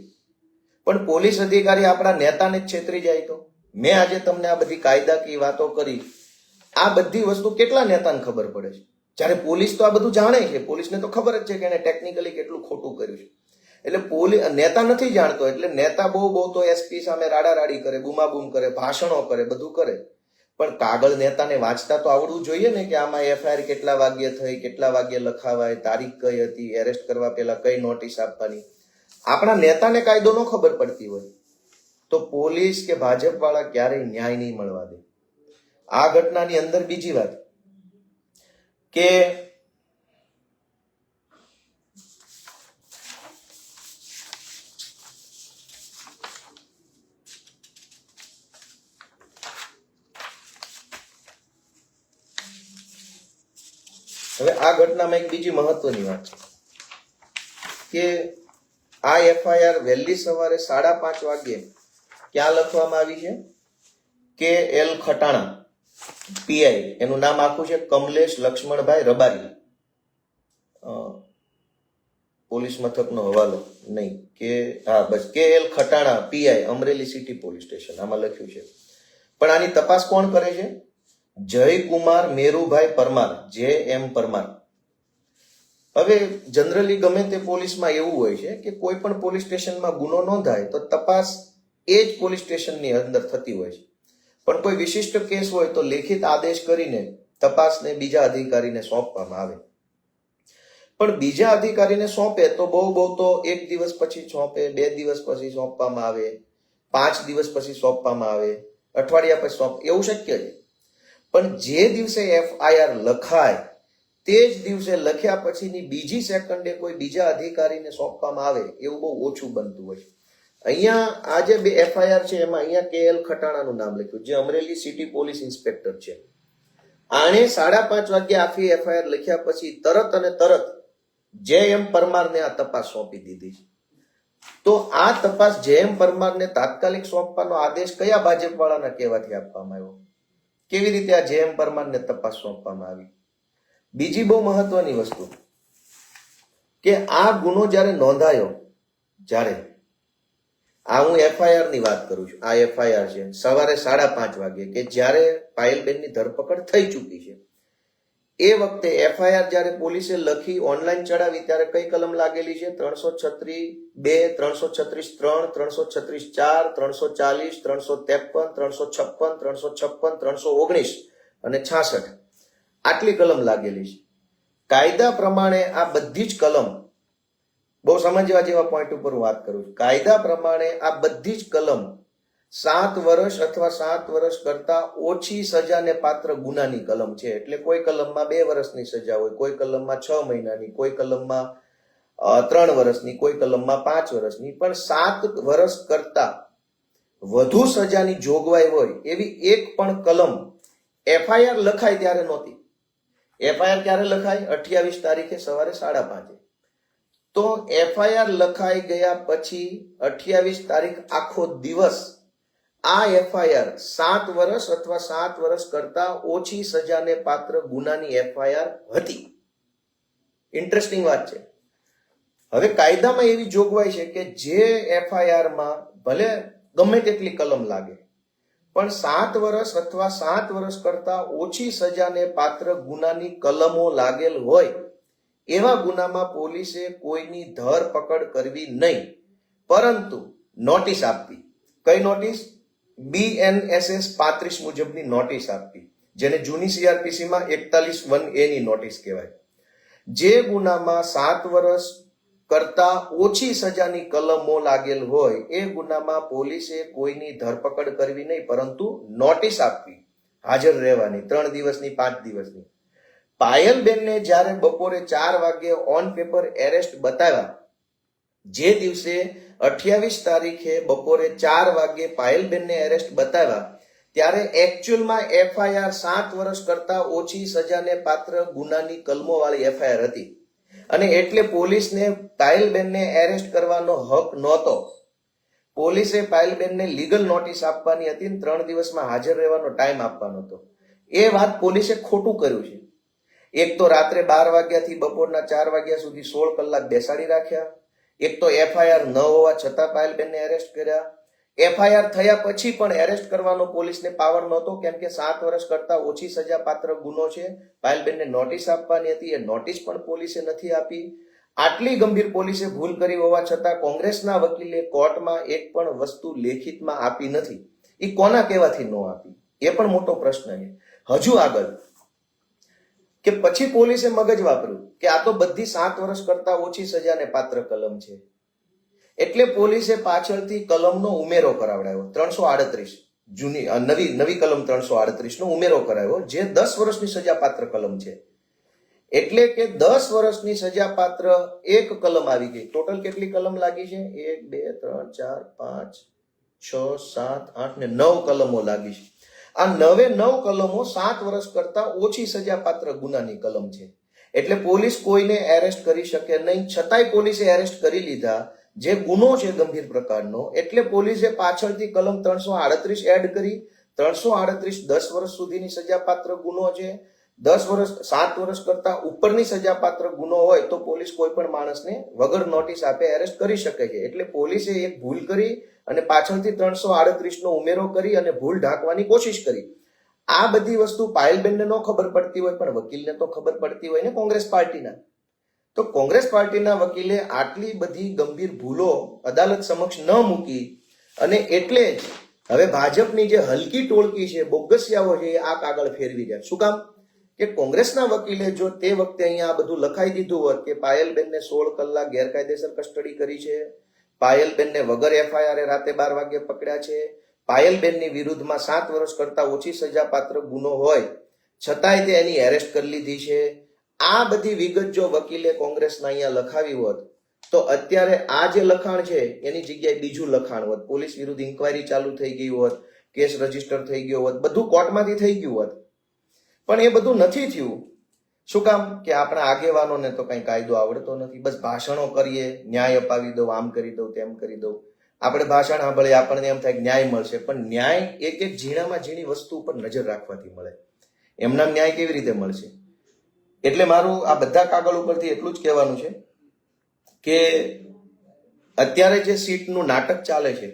પણ પોલીસ અધિકારી આપણા નેતાને જ છેતરી જાય તો? મેં આજે તમને આ બધી કાયદાકીય વાતો કરી, આ બધી વસ્તુ કેટલા નેતાને ખબર પડે છે? જ્યારે પોલીસ તો આ બધું જાણે છે, પોલીસને તો ખબર જ છે કે એને ટેકનિકલી કેટલું ખોટું કર્યું છે. એટલે નેતા નથી જાણતો, એટલે નેતા બહુ તો એસપી સામે રાડારાડી કરે, બૂમાબૂમ કરે, ભાષણો કરે, બધું કરે, પણ કાગળ નેતાને વાંચતા તો આવડવું જોઈએ ને કે આમાં એફઆઈઆર કેટલા વાગ્યે થઈ, કેટલા વાગ્યે લખાવાય, તારીખ કઈ હતી, એરેસ્ટ કરવા પહેલા કઈ નોટિસ આપવાની. આપણા નેતાને કાયદો ન ખબર પડતી હોય તો પોલીસ કે ભાજપ વાળા ક્યારેય ન્યાય નહીં મળવા દે. આ ઘટનાની અંદર બીજી વાત કે હવે આ ઘટનામાં એક બીજી મહત્વની વાત છે કે આ એફઆઈઆર વહેલી સવારે 5:30 વાગ્યે ક્યાં લખવામાં આવી છે કે એલ ખટાણા પીઆઈ, એનું નામ આખું છે કમલેશ લક્ષ્મણભાઈ રબારી, પોલીસ મથકનો હવાલો નહીં કે હા બસ કે L Khatana PI, Amreli city police station, આમાં લખ્યું છે. પણ આની તપાસ કોણ કરે છે? જયકુમાર મેરુભાઈ પરમાર, JM પરમાર. હવે જનરલી ગમે તે પોલીસમાં એવું હોય છે કે કોઈ પણ પોલીસ સ્ટેશનમાં ગુનો નોંધાય તો તપાસ એ જ પોલીસ સ્ટેશનની અંદર થતી હોય છે, પણ કોઈ વિશિષ્ટ કેસ હોય તો લેખિત આદેશ કરીને તપાસને બીજા અધિકારીને સોંપવામાં આવે. પણ બીજા અધિકારીને સોંપે તો બહુ તો 1 દિવસ પછી સોંપે, 2 દિવસ પછી સોંપવામાં આવે, 5 દિવસ પછી સોંપવામાં આવે, અઠવાડિયા પછી સોંપ, એવું શક્ય છે. પણ જે દિવસે એફઆઈઆર લખાય તે જ દિવસે લખ્યા પછીની બીજી સેકન્ડે કોઈ બીજા અધિકારીને સોંપવામાં આવે એવું બહુ ઓછું બનતું હોય. અહીંયા આ જે 2 એફઆઈઆર છે એમાં અહીંયા KL ખટાણાનું નામ લખ્યું, જે અમરેલી સિટી પોલીસ ઇન્સ્પેક્ટર છે. આણે 5:30 વાગ્યે આખી એફઆઈઆર લખ્યા પછી તરત JM પરમારને આ તપાસ સોંપી દીધી છે. તો આ તપાસ JM પરમારને તાત્કાલિક સોંપવાનો આદેશ કયા ભાજપ વાળાના કહેવાથી આપવામાં આવ્યો? કેવી રીતે આ JM પરમારને તપાસ સોંપવામાં આવી? બીજી બહુ મહત્વની વસ્તુ કે આ ગુનો જ્યારે નોંધાયો, જ્યારે આ હું એફઆઈઆર ની વાત કરું છું, આ એફઆઈઆર છે સવારે 5:30 વાગે કે જ્યારે પાયલબેનની ધરપકડ થઈ ચૂકી છે, એ વખતે એફઆઈઆર જ્યારે પોલીસે લખી ઓનલાઈન ચડાવી ત્યારે કઈ કલમ લાગેલી છે? 336(2), 336(3), 336(4), 340, 353, 356, 356, 319 અને 66 આટલી કલમ લાગેલી છે. કાયદા પ્રમાણે આ બધી જ કલમ, બહુ સમજવા જેવા પોઈન્ટ ઉપર હું વાત કરું છું, કાયદા પ્રમાણે આ બધી જ કલમ 7 વર્ષ અથવા 7 વર્ષ કરતા ઓછી સજાને પાત્ર ગુનાની કલમ છે. એટલે કોઈ કલમમાં 2 વર્ષની સજા હોય, કોઈ કલમમાં 6 મહિનાની, કોઈ કલમમાં 3 વર્ષની, કોઈ કલમમાં 5 વર્ષની, પણ 7 વર્ષ કરતા વધુ સજાની જોગવાઈ હોય એવી એક પણ કલમ એફઆઈઆર લખાય ત્યારે નહોતી. એફઆઈઆર ક્યારે લખાય? 28 તારીખે સવારે 5:30. તો એફઆઈઆર લખાઈ ગયા પછી 28 તારીખ આખો દિવસ આ એફઆઈઆર 7 વર્ષ અથવા 7 વર્ષ કરતા ઓછી સજાને પાત્ર ગુનાની એફઆઈઆર હતી. ઇન્ટરેસ્ટિંગ વાત છે. હવે કાયદામાં એવી જોગવાઈ છે કે જે એફઆઈઆરમાં ભલે ગમે તેટલી કલમ લાગે પણ 7 વર્ષ અથવા 7 વર્ષ કરતા ઓછી સજાને પાત્ર ગુનાની કલમો લાગેલ હોય એવા ગુનામાં પોલીસે કોઈની ધરપકડ કરવી નહીં, પરંતુ નોટિસ આપવી. કઈ નોટિસ? BNSS 35 મુજબની નોટિસ આપવી, જેને જૂની CRPC માં 41(1)A ની નોટિસ કહેવાય. જે ગુનામાં 7 વર્ષ કરતા ઓછી સજાની કલમો લાગેલ હોય એ ગુનામાં પોલીસે કોઈની ધરપકડ કરવી નહીં, પરંતુ નોટિસ આપવી, હાજર રહેવાની, 3 દિવસની, 5 દિવસની. પાયલબેનને જ્યારે બપોરે 4 વાગે ઓન પેપર એરેસ્ટ બતાવ્યા, જે દિવસે 28 તારીખે બપોરે 4 વાગે પાયલબેનને એરેસ્ટ બતાવ્યા, ત્યારે એકચ્યુઅલમાં એફઆઈઆર 7 વર્ષ કરતા ઓછી સજાને પાત્ર ગુનાની કલમો વાળી એફઆઈઆર હતી અને એટલે પોલીસને પાયલબેનને એરેસ્ટ કરવાનો હક નહોતો. પોલીસે પાયલબેનને લીગલ નોટિસ આપવાની હતી, 3 દિવસમાં હાજર રહેવાનો ટાઈમ આપવાનો હતો. એ વાત પોલીસે ખોટું કર્યું છે. એક તો રાત્રે 12 વાગ્યાથી બપોરના 4 વાગ્યા સુધી 16 કલાક બેસાડી રાખ્યા. એક તો એફઆઈઆર ન હોવા છતાં પાયલબેનને એરેસ્ટ કર્યા. એફઆઈઆર થયા પછી પણ એરેસ્ટ કરવાનો પોલીસને પાવર નહોતો, કેમ કે 7 વર્ષ કરતા ઓછી સજા પાત્ર ગુનો છે. પાયલબેનને નોટિસ આપવાની હતી, એ નોટિસ પણ પોલીસે નથી આપી. આટલી ગંભીર પોલીસે ભૂલ કરી હોવા છતાં કોંગ્રેસના વકીલે કોર્ટમાં એક પણ વસ્તુ લેખિતમાં આપી નથી. એ કોના કહેવાથી ન આપી એ પણ મોટો પ્રશ્ન છે. હજુ આગળ કે પછી પોલીસે મગજ વાપર્યું કે આ તો બધી 7 વર્ષ કરતા ઓછી સજાને પાત્ર કલમ છે, એટલે પોલીસે પાછળથી કલમનો ઉમેરો કરાવડાવ્યો. 338 નવી કલમ 338 નો ઉમેરો કરાવ્યો, જે 10 વર્ષની સજા પાત્ર કલમ છે. એટલે કે 10 વર્ષની સજા પાત્ર એક કલમ આવી ગઈ. ટોટલ કેટલી કલમ લાગી છે? 1 2 3 4 5 6 7 8 ને 9 કલમો લાગી છે. આ 9 કલમો 7 વર્ષ કરતા ઓછી સજા પાત્ર ગુનાની કલમ છે. એટલે પોલીસ કોઈને એરેસ્ટ કરી શકે નહીં, છતાંય પોલીસે એરેસ્ટ કરી લીધા, જે ગુનો છે ગંભીર પ્રકારનો. એટલે પોલીસે પાછળથી કલમ 338 એડ કરી. 338 10 વર્ષ સુધીની સજાપાત્ર ગુનો છે. 7 વર્ષ કરતા ઉપરની સજાપાત્ર ગુનો હોય તો પોલીસ કોઈ પણ માણસને વગર નોટિસ આપે એરેસ્ટ કરી શકે છે. એટલે પોલીસે એક ભૂલ કરી અને પાછળથી 338 નો ઉમેરો કરી અને ભૂલ ઢાંકવાની કોશિશ કરી. આ બધી વસ્તુ પાયલબેનને ન ખબર પડતી હોય પણ વકીલને તો ખબર પડતી હોય ને, કોંગ્રેસ પાર્ટીના. તો કોંગ્રેસ પાર્ટીના વકીલે આટલી બધી ગંભીર ભૂલો અદાલત સમક્ષ ન મૂકી અને એટલે જ હવે ભાજપની જે હલકી ટોળકી છે, બોગસિયાઓ છે, એ આ કાગળ ફેરવી જાય. શું કામ? કે કોંગ્રેસના વકીલે જો તે વખતે અહીંયા આ બધું લખાઈ દીધું હોત કે પાયલબેનને 16 કલાક ગેરકાયદેસર કસ્ટડી કરી છે, પાયલબેનને વગર એફઆઈઆર રાતે 12 વાગે પકડ્યા છે, પાયલબેનની વિરુદ્ધમાં 7 વર્ષ કરતા ઓછી સજાપાત્ર ગુનો હોય છતાંય તે એની એરેસ્ટ કરી લીધી છે, આ બધી વિગત જો વકીલે કોંગ્રેસના અહીંયા લખાવી હોત તો અત્યારે આ જે લખાણ છે એની જગ્યાએ બીજું લખાણ હોત. પોલીસ વિરુદ્ધ ઇન્કવાયરી ચાલુ થઈ ગઈ હોત, કેસ રજીસ્ટર થઈ ગયો હોત, બધું કોર્ટમાંથી થઈ ગયું હોત. પણ એ બધું નથી થયું. શું કામ? કે આપણા આગેવાનોને તો કઈ કાયદો આવડતો નથી. બસ ભાષણો કરીએ, ન્યાય અપાવી દઉં, આમ કરી દઉં, તેમ કરી દઉં. આપણે ભાષણ સાંભળીએ, આપણને એમ થાય કે ન્યાય મળશે, પણ ન્યાય એક એક ઝીણામાં ઝીણી વસ્તુ ઉપર નજર રાખવાથી મળે. એમના ન્યાય કેવી રીતે મળશે? એટલે મારું આ બધા કાગળ ઉપરથી એટલું જ કહેવાનું છે કે અત્યારે જે સીટનું નાટક ચાલે છે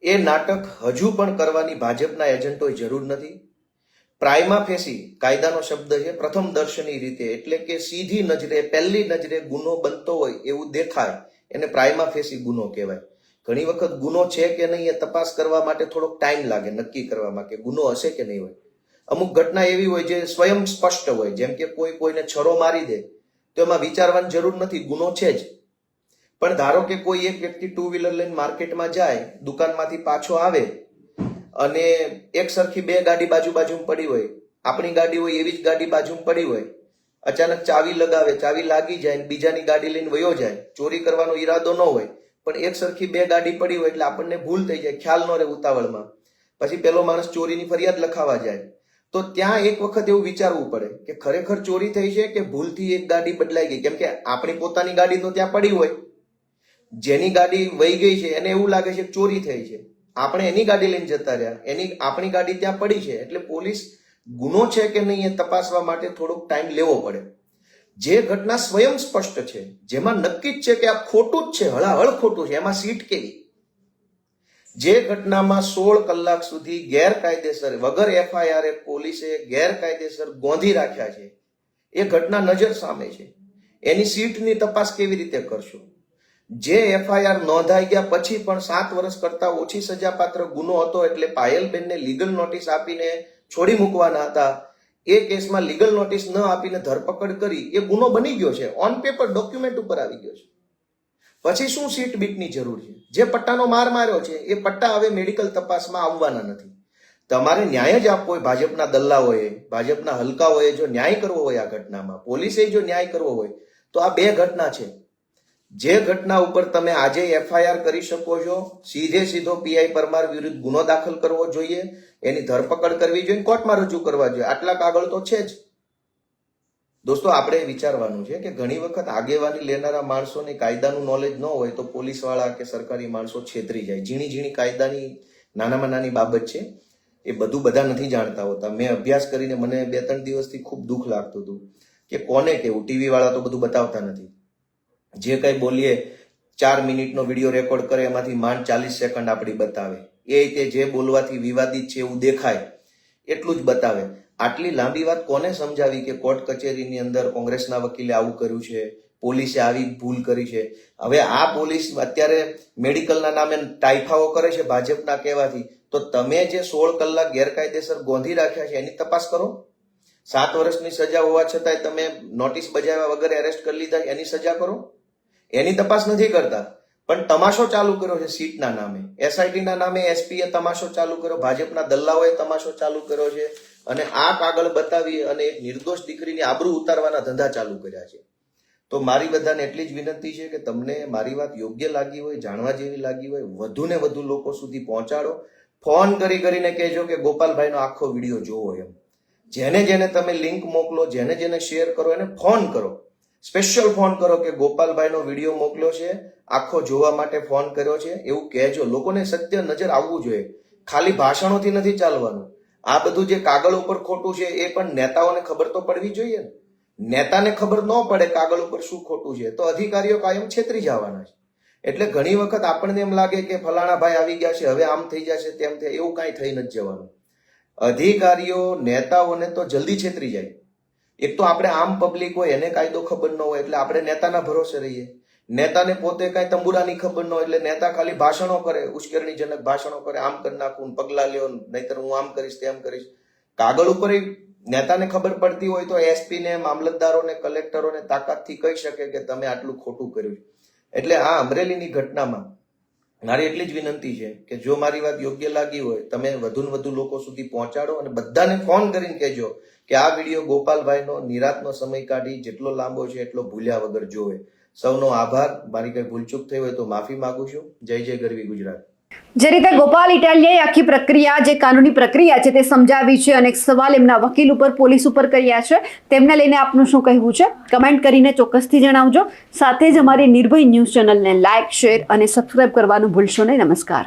એ નાટક હજુ પણ કરવાની ભાજપના એજન્ટોએ જરૂર નથી. પ્રાઇમા ફેસી કાયદાનો શબ્દ છે, પ્રથમ દર્શની રીતે, એટલે કે સીધી નજરે, પહેલી નજરે ગુનો બનતો હોય એવું દેખાય એને પ્રાઇમા ફેસી ગુનો કહેવાય. ઘણી વખત ગુનો છે કે નહીં એ તપાસ કરવા માટે થોડોક ટાઈમ લાગે, નક્કી કરવામાં કે ગુનો હશે કે નહીં હોય. અમુક ઘટના એવી હોય જે સ્વયં સ્પષ્ટ હોય, જેમ કે કોઈને છરો મારી દે તો એમાં વિચારવાની જરૂર નથી, ગુનો છે જ. પણ ધારો કે કોઈ એક વ્યક્તિ 2 વ્હીલર લઈને માર્કેટમાં જાય, દુકાનમાંથી પાછો આવે અને એક સરખી 2 ગાડી બાજુમાં પડી હોય, આપણી ગાડી હોય એવી જ ગાડી બાજુમાં પડી હોય, અચાનક ચાવી લગાવે, ચાવી લાગી જાય ને બીજાની ગાડી લઈને વયો જાય, ચોરી કરવાનો ઈરાદો ન હોય પણ એક સરખી બે ગાડી પડી હોય એટલે આપણને ભૂલ થઈ જાય, ખ્યાલ ન રહે ઉતાવળમાં, પછી પેલો માણસ ચોરીની ફરિયાદ લખાવા જાય, તો ત્યાં એક વખત એવું વિચારવું પડે કે ખરેખર ચોરી થઈ છે કે ભૂલથી એક ગાડી બદલાઈ ગઈ. કેમ કે આપણી પોતાની ગાડી તો ત્યાં પડી હોય, જેની ગાડી વહી ગઈ છે એને એવું લાગે છે કે ચોરી થઈ છે, આપણે એની ગાડી લઈને જતા રહ્યા, આપણી ગાડી ત્યાં પડી છે, એટલે પોલીસ ગુનો છે કે નહીં એ તપાસવા માટે થોડોક ટાઈમ લેવો પડે. જે ઘટના સ્વયં સ્પષ્ટ છે, જેમાં નક્કી જ છે કે આ ખોટું જ છે, હળાહળ ખોટું છે, એમાં સીટ કેવી? જે ઘટનામાં 16 કલાક સુધી ગેરકાયદેસર વગર FIR પોલીસે ગેરકાયદેસર ગોંધી રાખ્યા છે, એ ઘટના નજર સામે છે, એની સીટની તપાસ કેવી રીતે કરશો? જે FIR નોંધાઈ ગયા પછી પણ 7 વર્ષ કરતા ઓછી સજાપાત્ર ગુનો હતો એટલે પાયલબેનને લીગલ નોટિસ આપીને છોડી મૂકવાના હતા. એ કેસમાં લીગલ નોટિસ ન આપીને ધરપકડ કરી, એ ગુનો બની ગયો છે, ઓન પેપર ડોક્યુમેન્ટ ઉપર આવી ગયો છે. પછી શું સીટ બીટની જરૂર છે? જે પટ્ટાનો માર માર્યો છે એ પટ્ટા હવે મેડિકલ તપાસમાં આવવાના નથી. તમારે ન્યાય જ આપવો હોય, ભાજપના દલ્લાઓએ, ભાજપના હલકાઓએ જો ન્યાય કરવો હોય આ ઘટનામાં, પોલીસે જો ન્યાય કરવો હોય તો આ બે ઘટના છે. જે ઘટના ઉપર તમે આજે FIR કરી શકો છો, સીધો PI પરમાર વિરુદ્ધ ગુનો દાખલ કરવો જોઈએ, એની ધરપકડ કરવી જોઈએ, કોર્ટમાં રજૂ કરવા જોઈએ, આટલા કાગળ તો છે જ. દોસ્તો, આપણે વિચારવાનું છે કે ઘણી વખત આગેવાની લેનારા માણસોને કાયદાનું નોલેજ ન હોય તો પોલીસવાળા કે સરકારી માણસો છેતરી જાય. ઝીણી કાયદાની નાનામાં નાની બાબત છે, એ બધું બધા નથી જાણતા હોતા. મેં અભ્યાસ કરીને મને 2-3 દિવસથી ખૂબ દુઃખ લાગતું હતું કે કોને કેવું, ટીવી વાળા તો બધું બતાવતા નથી. જે કઈ બોલીએ 4 મિનિટનો વિડીયો રેકોર્ડ કરે, એમાંથી માંડ 40 સેકન્ડ આપણી બતાવે, એ રીતે જે બોલવાથી વિવાદિત છે એવું દેખાય એટલું જ બતાવે. આટલી લાંબી વાત કોને સમજાવી કે કોર્ટ કચેરીની અંદર કોંગ્રેસના વકીલે આવું કર્યું છે, પોલીસે આવી ભૂલ કરી છે? હવે આ પોલીસ અત્યારે મેડિકલના નામે ટાઈફાઓ કરે છે ભાજપના કહેવાથી, તો તમે જે 16 કલાક ગેરકાયદેસર ગોંધી રાખ્યા છે એની તપાસ કરો. 7 વર્ષની સજા હોવા છતાંય તમે નોટિસ બજાવ્યા વગર એરેસ્ટ કરી લીધા, એની સજા કરો. એની તપાસ નથી કરતા, પણ તમાશો ચાલુ કર્યો છે સીટના નામે, SIT ના નામે SPએ તમાશો ચાલુ કર્યો, ભાજપના દલ્લાઓએ તમાશો ચાલુ કર્યો છે, અને આ કાગળ બતાવી અને એક નિર્દોષ દીકરીની આબરૂ ઉતારવાના ધંધા ચાલુ કર્યા છે. તો મારી બધાને એટલી જ વિનંતી છે કે તમને મારી વાત યોગ્ય લાગી હોય, જાણવા જેવી લાગી હોય, વધુ ને વધુ લોકો સુધી પહોંચાડો. ફોન કરીને કહેજો કે ગોપાલભાઈનો આખો વિડીયો જોવો એમ. જેને તમે લિંક મોકલો, જેને શેર કરો, એને ફોન કરો, સ્પેશિયલ ફોન કરો કે ગોપાલભાઈનો વિડીયો મોકલ્યો છે, આખો જોવા માટે ફોન કર્યો છે, એવું કહેજો. લોકોને સત્ય નજર આવવું જોઈએ, ખાલી ભાષણોથી નથી ચાલવાનું. આ બધું જે કાગળ ઉપર ખોટું છે એ પણ નેતાઓને ખબર તો પડવી જોઈએ ને. નેતાને ખબર ન પડે કાગળ ઉપર શું ખોટું છે તો અધિકારીઓ કાયમ છેતરી જવાના છે. એટલે ઘણી વખત આપણને એમ લાગે કે ફલાણા ભાઈ આવી ગયા છે, હવે આમ થઈ જશે, તેમ થાય, એવું કાંઈ થઈ નથી જવાનું. અધિકારીઓ નેતાઓને તો જલ્દી છેતરી જાય. એક તો આપણે આમ પબ્લિક હોય, એને કાયદો ખબર ન હોય એટલે આપણે નેતાના ભરોસે રહીએ. નેતાને પોતે કાંઈ તંબુરાની ખબર ન હોય એટલે નેતા ખાલી ભાષણો કરે, ઉશ્કેરણીજનક ભાષણો કરે, આમ કરી નાખું, પગલા લ્યો, નહીતર હું આમ કરીશ, તેમ કરીશ. કાગળ ઉપર નેતાને ખબર પડતી હોય તો SP ને, મામલતદારોને, કલેક્ટરોને તાકાતથી કહી શકે કે તમે આટલું ખોટું કર્યું. એટલે આ અમરેલીની ઘટનામાં મારી એટલી જ વિનંતી છે કે જો મારી વાત યોગ્ય લાગી હોય તમે વધુ ને વધુ લોકો સુધી પહોંચાડો અને બધાને ફોન કરીને કહેજો કે આ વિડીયો ગોપાલભાઈનો નિરાતનો સમય કાઢી જેટલો લાંબો છે એટલો ભૂલ્યા વગર જોવે. સૌનો આભાર. મારી કઈ ભૂલચૂક થઈ હોય તો માફી માંગુ છું. જય ગરવી ગુજરાત. જે રીતે ગોપાલ ઇટાલિયાએ આખી પ્રક્રિયા, જે કાનૂની પ્રક્રિયા છે તે સમજાવી છે, અને સવાલ એમના વકીલ ઉપર, પોલીસ ઉપર કર્યા છે, તેમને લઈને આપનું શું કહેવું છે કમેન્ટ કરીને ચોક્કસથી જણાવજો. સાથે જ અમારી નિર્ભય ન્યૂઝ ચેનલને લાઇક, શેર અને સબસ્ક્રાઇબ કરવાનું ભૂલશો નહીં. નમસ્કાર.